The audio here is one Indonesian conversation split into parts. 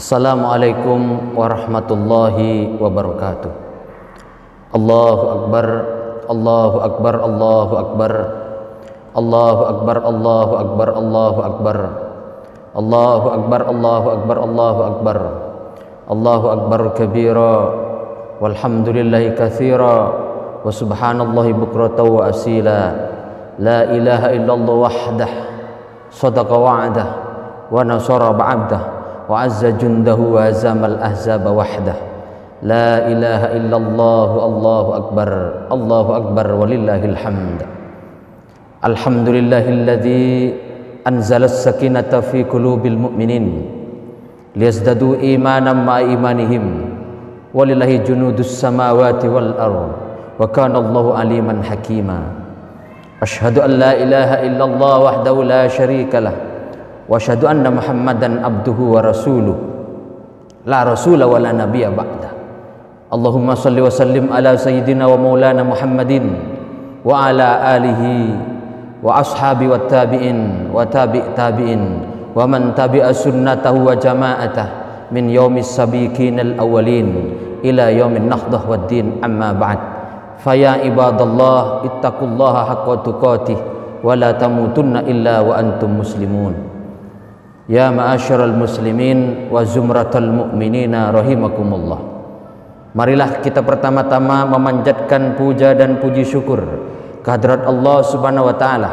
Assalamualaikum warahmatullahi wabarakatuh. Allahu Akbar, Allahu Akbar, Allahu Akbar, Allahu Akbar, Allahu Akbar, Allahu Akbar, Allahu Akbar, Allahu Akbar, Allahu Akbar, Allahu Akbar kabira, walhamdulillahi katsira, wa subhanallahi bukratan wa asila. La ilaha illallah wahdah, sadaqa wa'dah, wa nasara ba'abdah, wa azza jundahu wa azamal ahzaba wahdah. La ilaha illallah, Allahu akbar, Allahu akbar, walillahil hamd. Alhamdulillahilladzi anzala as-sakinata fi qulubil mu'minin liyazdadu imanan ma'a imanihim, walillahi junudus samawati wal ardh, wa kana Allahu aliman hakima. Asyhadu an la ilaha illallah wahdahu la syarika lah, wa asyhadu anna Muhammadan abduhu wa rasuluh, la rasula wa la nabiyya ba'da. Allahumma salli wa sallim ala sayyidina wa maulana Muhammadin wa ala alihi wa ashabi wa tabi'in wa tabi' tabi'in wa man tabi'a sunnatahu wa jama'atah min yaumis sabiqinal awwalin ila yaumin nakhdah wad din, amma ba'd. Faya ibadallah ittaqullaha haqqa tuqatih wa la tamutunna illa wa antum muslimun. Ya ma'asyiral muslimin wa zumratal mu'minina rahimakumullah. Marilah kita pertama-tama memanjatkan puja dan puji syukur kehadrat Allah Subhanahu wa taala,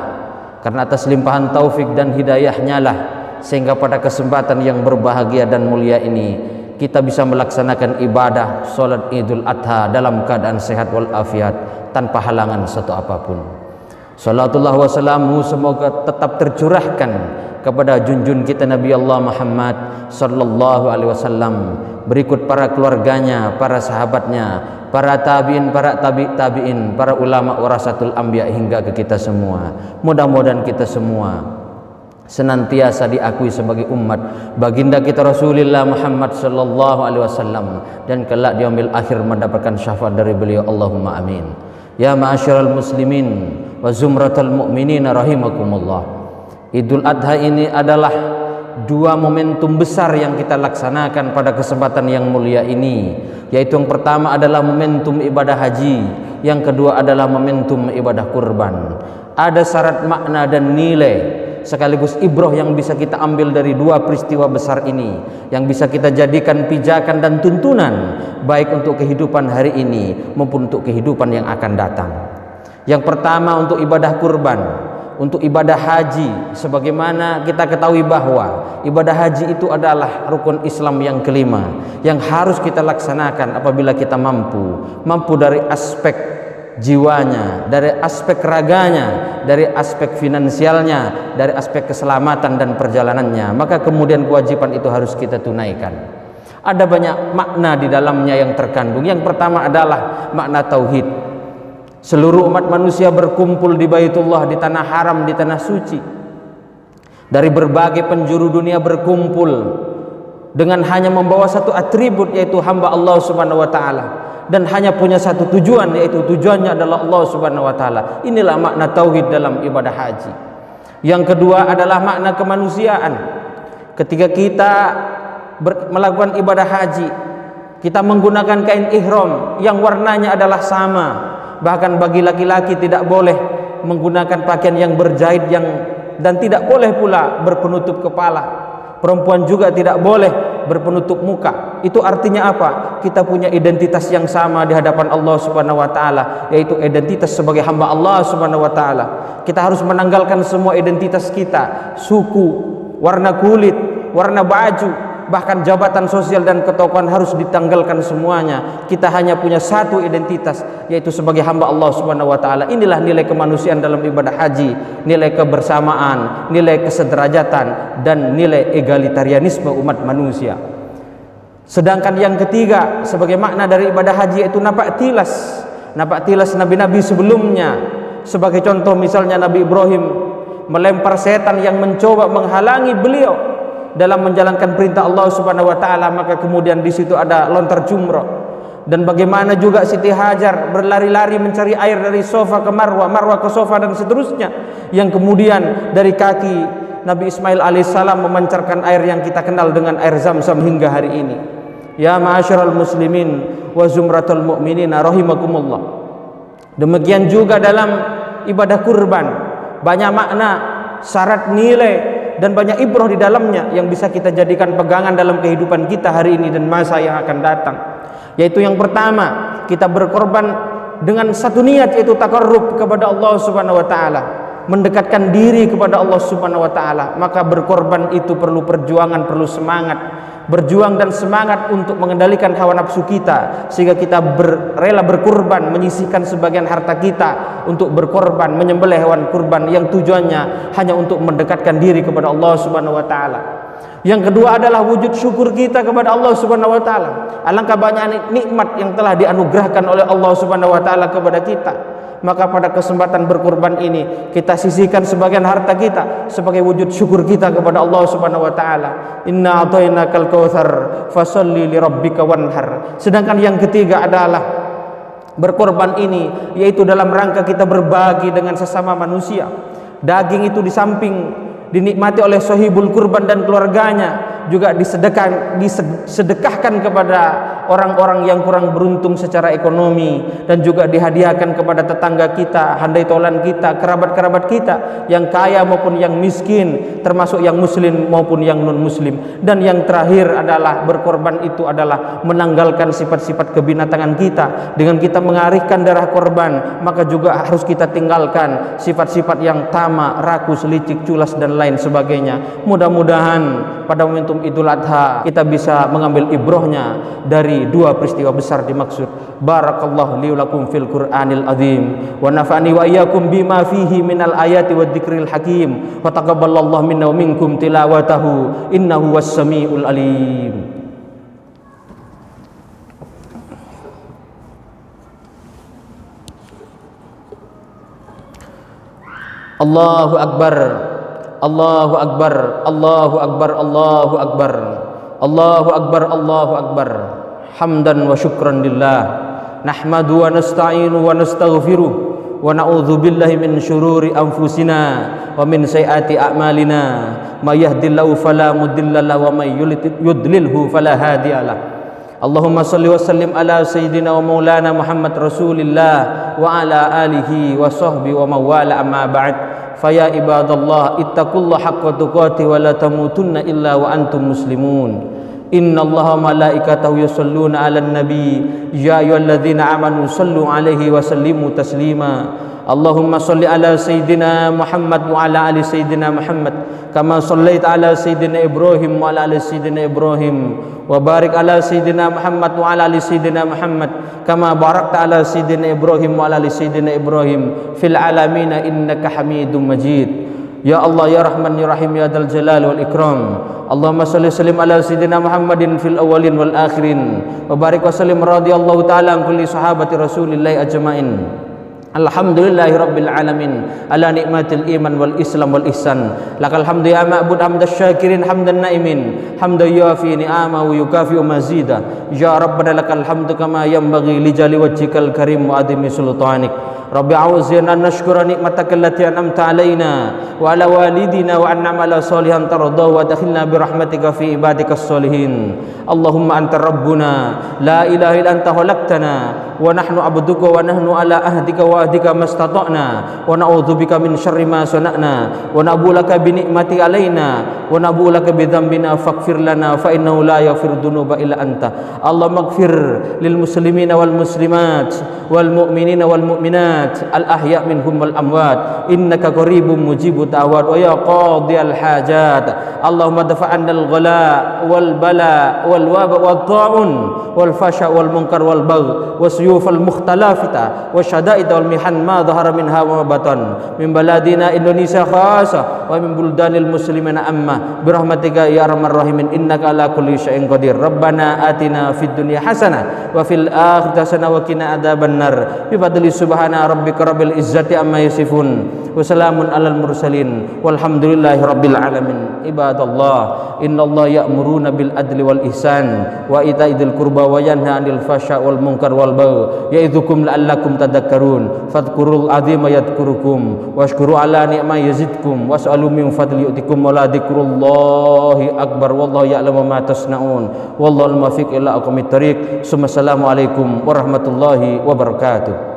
karena atas limpahan taufik dan hidayahnya lah sehingga pada kesempatan yang berbahagia dan mulia ini kita bisa melaksanakan ibadah salat Idul Adha dalam keadaan sehat wal afiat tanpa halangan satu apapun. Salatullah wa salamu semoga tetap tercurahkan kepada junjun kita Nabi Allah Muhammad sallallahu alaihi wasallam, berikut para keluarganya, para sahabatnya, para tabi'in, para tabi'in, para ulama warasatul anbiya hingga ke kita semua. Mudah-mudahan kita semua senantiasa diakui sebagai umat baginda kita Rasulullah Muhammad sallallahu alaihi wasallam, dan kelak di yaumil akhir mendapatkan syafaat dari beliau. Allahumma amin. Ya ma'asyiral muslimin wa zumratal mu'minina rahimakumullah. Idul Adha ini adalah dua momentum besar yang kita laksanakan pada kesempatan yang mulia ini, yaitu yang pertama adalah momentum ibadah haji, yang kedua adalah momentum ibadah kurban. Ada syarat makna dan nilai sekaligus ibroh yang bisa kita ambil dari dua peristiwa besar ini, yang bisa kita jadikan pijakan dan tuntunan baik untuk kehidupan hari ini maupun untuk kehidupan yang akan datang. Yang pertama untuk ibadah kurban, untuk ibadah haji, sebagaimana kita ketahui bahwa ibadah haji itu adalah rukun Islam yang kelima yang harus kita laksanakan apabila kita mampu dari aspek jiwanya, dari aspek raganya, dari aspek finansialnya, dari aspek keselamatan dan perjalanannya, maka kemudian kewajiban itu harus kita tunaikan. Ada banyak makna di dalamnya yang terkandung. Yang pertama adalah makna tauhid. Seluruh umat manusia berkumpul di Baitullah, di tanah haram, di tanah suci, dari berbagai penjuru dunia berkumpul dengan hanya membawa satu atribut, yaitu hamba Allah Subhanahu wa taala, dan hanya punya satu tujuan, yaitu tujuannya adalah Allah Subhanahu wa taala. Inilah makna tauhid dalam ibadah haji. Yang kedua adalah makna kemanusiaan. Ketika kita melakukan ibadah haji, kita menggunakan kain ihram yang warnanya adalah sama. Bahkan bagi laki-laki tidak boleh menggunakan pakaian yang berjahit dan tidak boleh pula berpenutup kepala. Perempuan juga tidak boleh berpenutup muka. Itu artinya apa? Kita punya identitas yang sama di hadapan Allah Subhanahu wa taala, yaitu identitas sebagai hamba Allah Subhanahu wa taala. Kita harus menanggalkan semua identitas kita, suku, warna kulit, warna baju, bahkan jabatan sosial dan ketokohan harus ditanggalkan semuanya. Kita hanya punya satu identitas, yaitu sebagai hamba Allah Subhanahu wa taala. Inilah nilai kemanusiaan dalam ibadah haji, nilai kebersamaan, nilai kesederajatan, dan nilai egalitarianisme umat manusia. Sedangkan yang ketiga sebagai makna dari ibadah haji yaitu napak tilas. Napak tilas nabi-nabi sebelumnya. Sebagai contoh misalnya Nabi Ibrahim melempar setan yang mencoba menghalangi beliau dalam menjalankan perintah Allah Subhanahu wa taala, maka kemudian di situ ada lontar jumrah. Dan bagaimana juga Siti Hajar berlari-lari mencari air dari Safa ke Marwah, Marwah ke Safa dan seterusnya, yang kemudian dari kaki Nabi Ismail alaihissalam memancarkan air yang kita kenal dengan air Zam-Zam hingga hari ini. Ya ma'asyiral muslimin wa zumratul mu'minin rahimakumullah. Demikian juga dalam ibadah kurban, banyak makna, syarat, nilai dan banyak ibrah di dalamnya yang bisa kita jadikan pegangan dalam kehidupan kita hari ini dan masa yang akan datang. Yaitu yang pertama, kita berkorban dengan satu niat, yaitu taqarrub kepada Allah Subhanahu wa taala, mendekatkan diri kepada Allah Subhanahu wa taala. Maka berkorban itu perlu perjuangan, perlu semangat, berjuang dan semangat untuk mengendalikan hawa nafsu kita, sehingga kita rela berkorban, menyisihkan sebagian harta kita untuk berkorban, menyembelih hewan kurban yang tujuannya hanya untuk mendekatkan diri kepada Allah Subhanahu wa taala. Yang kedua adalah wujud syukur kita kepada Allah Subhanahu wa taala. Alangkah banyak nikmat yang telah dianugerahkan oleh Allah Subhanahu wa taala kepada kita. Maka pada kesempatan berkurban ini kita sisihkan sebagian harta kita sebagai wujud syukur kita kepada Allah Subhanahu wa taala. Inna a'tainakal kautsar fasholli lirabbika wanhar. Sedangkan yang ketiga adalah berkorban ini yaitu dalam rangka kita berbagi dengan sesama manusia. Daging itu di samping dinikmati oleh sahibul kurban dan keluarganya, juga disedekahkan kepada orang-orang yang kurang beruntung secara ekonomi, dan juga dihadiahkan kepada tetangga kita, handai tolan kita, kerabat-kerabat kita yang kaya maupun yang miskin, termasuk yang muslim maupun yang non muslim. Dan yang terakhir adalah berkorban itu adalah menanggalkan sifat-sifat kebinatangan kita. Dengan kita mengalihkan darah korban, maka juga harus kita tinggalkan sifat-sifat yang tamak, rakus, licik, culas dan lain sebagainya. Mudah-mudahan pada momentum Idul Adha kita bisa mengambil ibrahnya dari dua peristiwa besar dimaksud. Barakallahu li lakum fil Qur'anil azim wa nafa'ani wa iyyakum bima fihi minal ayati wad dzikril hakim wa taqabbalallahu minna wa minkum tilawatahu innahu was-sami'ul alim. Allahu akbar, Allahu akbar, Allahu akbar, Allahu akbar, Allahu akbar, Allahu akbar. Hamdan wa syukran lillah. Nahmadu wa nasta'inu wa nastaghfiruh wa na'udzu billahi min syururi anfusina wa min sayyiati a'malina. May yahdihillahu fala mudilla lahu wa may yudlilhu fala hadiyalah. Allahumma salli wa sallim ala sayyidina wa maulana Muhammad Rasulillah wa ala alihi wa sahbihi wa mawala amma ba'd. Faya ibadallah ittaqullaha haqqa tuqatih wa la tamutunna illa wa antum muslimun. Innallaha malaikatahu yusholluna 'alan nabi ya ayyuhalladzina amanu shallu 'alaihi wa sallimu taslima. Allahumma shalli ala sayyidina Muhammad wa ala ali sayyidina Muhammad kama shallaita ala sayyidina Ibrahim wa ala ali sayyidina Ibrahim wa barik ala sayyidina Muhammad wa ala ali sayyidina Muhammad kama barakta ala sayyidina Ibrahim wa ala ali sayyidina Ibrahim fil alamin innaka Hamidum Majid. Ya Allah ya Rahman ya Rahim ya Dzal Jalali wal Ikram. Allahumma shalli sallim ala sayyidina Muhammadin fil awwalin wal akhirin wa barik wa sallim radhiyallahu ta'ala an kulli sahabati Rasulillah ajmain. Alhamdulillahi rabbil alamin ala nikmatil iman wal islam wal ihsan. Lakal hamdu ya ma'bud hamdas syakirin hamdan naimin hamdan yuafi ni'ama wa yukafi mazida. Ya rabbana lakal hamdu kama yanbaghi li jali wajhikal karim wa adimi sultanik. Rabbi a'udzina an nashkura nikmataka allati an'amta alaina wa ala walidina wa an na'mala salihan tardahu wa adkhilna bi rahmatika fi ibadikas solihin. Allahumma anta rabbuna la ilaha illa anta khalaqtana wa nahnu abduka wa nahnu ala ahdika wa ahdika mastata'na wa na'udzubika min syarri ma sana'na wa nabulaka bi ni'mati alaina wa nabulaka bi dzambina faghfir lana fa innahu la yaghfiru dzunuba illa anta. Allahumma ighfir lil muslimina wal muslimat wal mu'minina wal mu'minat al ahya' minhum wal amwat innaka qaribun mujibud da'wat wa ya qadiyal hajat. Allahumma dafa'anna al ghala wal bala wal waba wal ta'un wal fasha wal munkar wal bagh wasyuf al mukhtalafita wasyada'id wal mihan ma dhahara minha wa batan min baladina Indonesia khassa wa min buldanil muslimina amma birahmatika ya arhamar rahimin innaka ala kulli syai'in qadir. Rabbana atina fid dunya hasanah wa fil akhirati hasanah wa qina adzabannar bi fadli subhana rabbika rabbil izzati amma yasifun wa salamun alal mursalin walhamdulillahi rabbil alamin. Ibadallah, innallaha ya'muruna bil adli wal ihsan wa ita'idzil qurba wa yanha 'anil fasya wal munkar wal baghi ya'idzukum la'allakum tadhakkarun. Fadhkurul azima yadhkurukum washkuru ala ni'ma yazidkum was'alu min fadli yu'tikum wa la dzikrullahi akbar wallahu ya'lamu ma tasna'un wallahu al-muwaffiq ila aqwamit thariq. Assalamualaikum warahmatullahi wabarakatuh.